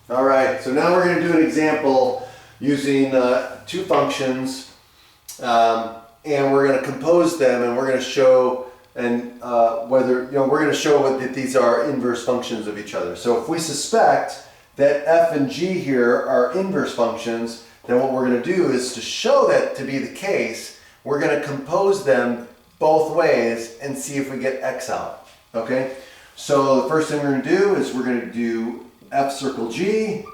All right, so now we're going to do an example using two functions, and we're going to compose them, and we're going to show we're going to show that these are inverse functions of each other. So if we suspect that f and g here are inverse functions, then what we're going to do is to show that to be the case, we're going to compose them both ways and see if we get x out. Okay? So the first thing we're going to do is we're going to do f circle g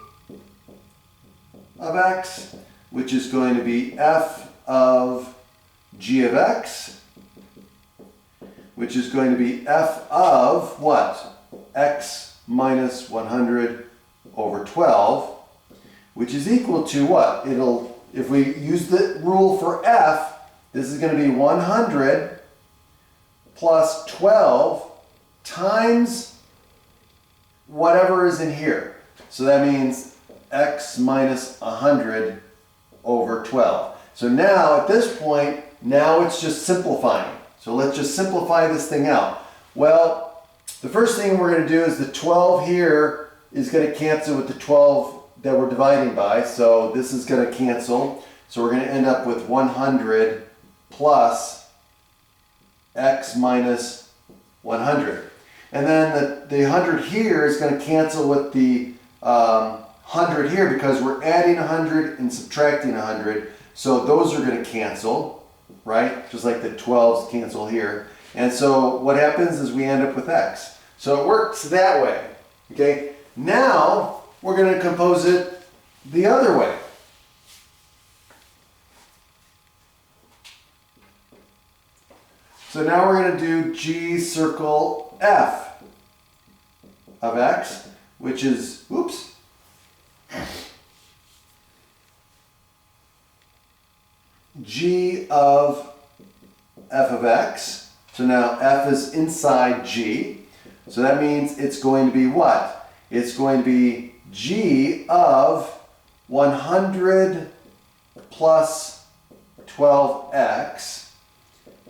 of x, which is going to be f of g of x, which is going to be f of what? X minus 100 over 12, which is equal to what? If we use the rule for f, this is going to be 100 plus 12 times whatever is in here. So that means x minus 100 over 12. So now at this point, now it's just simplifying. So let's just simplify this thing out. Well, the first thing we're going to do is the 12 here is going to cancel with the 12 that we're dividing by. So this is going to cancel. So we're going to end up with 100 plus x minus 100. And then the 100 here is going to cancel with the 100 here because we're adding 100 and subtracting 100. So those are going to cancel, right? Just like the 12s cancel here. And so what happens is we end up with x. So it works that way, okay? Now we're going to compose it the other way. So now we're going to do g circle f of x, which is, g of f of x. So now f is inside g. So that means it's going to be what? It's going to be g of 100 plus 12x,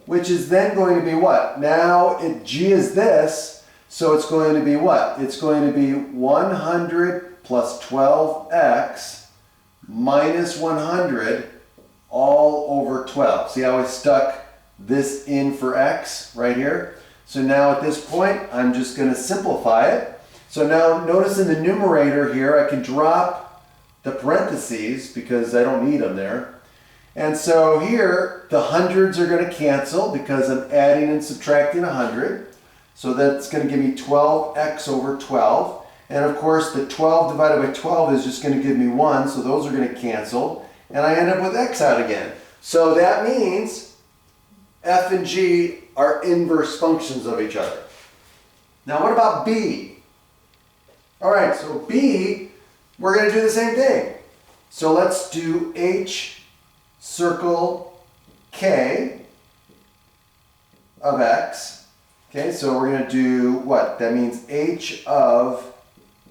which is then going to be what? Now g is this, so it's going to be what? It's going to be 100 plus 12x minus 100 all over 12. See how I stuck this in for x right here? So now at this point, I'm just going to simplify it. So now notice in the numerator here, I can drop the parentheses because I don't need them there. And so here, the hundreds are going to cancel because I'm adding and subtracting 100. So that's going to give me 12x over 12. And of course, the 12 divided by 12 is just going to give me 1. So those are going to cancel. And I end up with x out again. So that means f and g are inverse functions of each other. Now what about b? All right, so b, we're going to do the same thing. So let's do h circle k of x. Okay, so we're going to do what? That means h of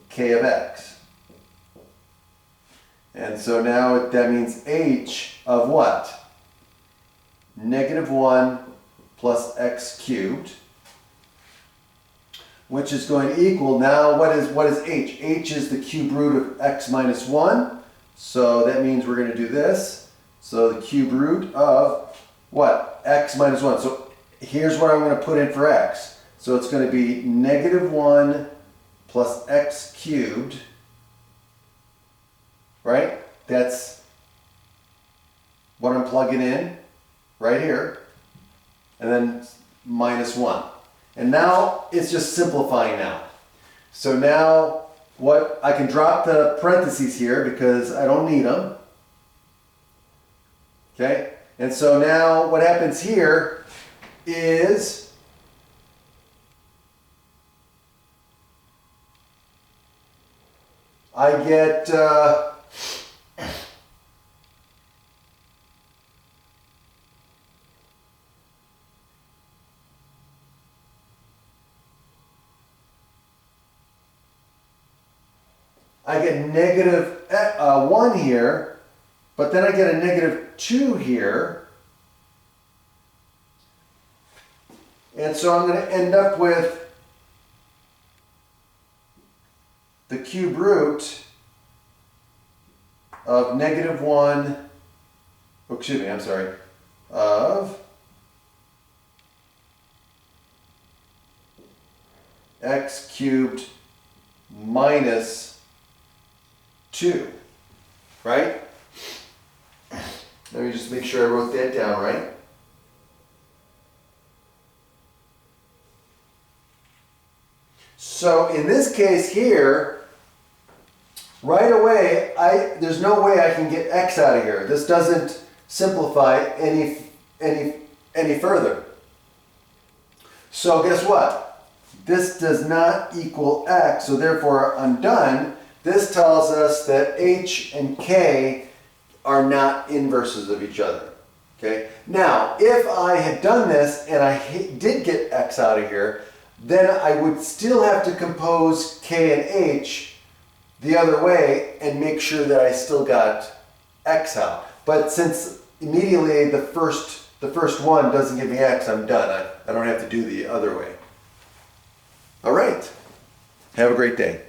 k of x. And so now that means h of what? Negative 1 plus x cubed, which is going to equal, now what is h? H is the cube root of x minus 1. So that means we're going to do this. So the cube root of what? X minus 1. So here's what I'm going to put in for x. So it's going to be negative 1 plus x cubed, right? That's what I'm plugging in right here. And then minus 1. And now it's just simplifying now. So now what I can drop the parentheses here because I don't need them. Okay? And so now what happens here is I get negative 1 here, but then I get a negative 2 here. And so I'm going to end up with the cube root of -1, oh, excuse me, I'm sorry, of x cubed minus 2, right? Let me just make sure I wrote that down right. So in this case here, right away, there's no way I can get x out of here. This doesn't simplify any further. So guess what? This does not equal x, so therefore I'm done. This tells us that h and k are not inverses of each other. Okay. Now, if I had done this and I did get x out of here, then I would still have to compose k and h the other way and make sure that I still got x out. But since immediately the first one doesn't give me x, I'm done. I don't have to do the other way. All right. Have a great day.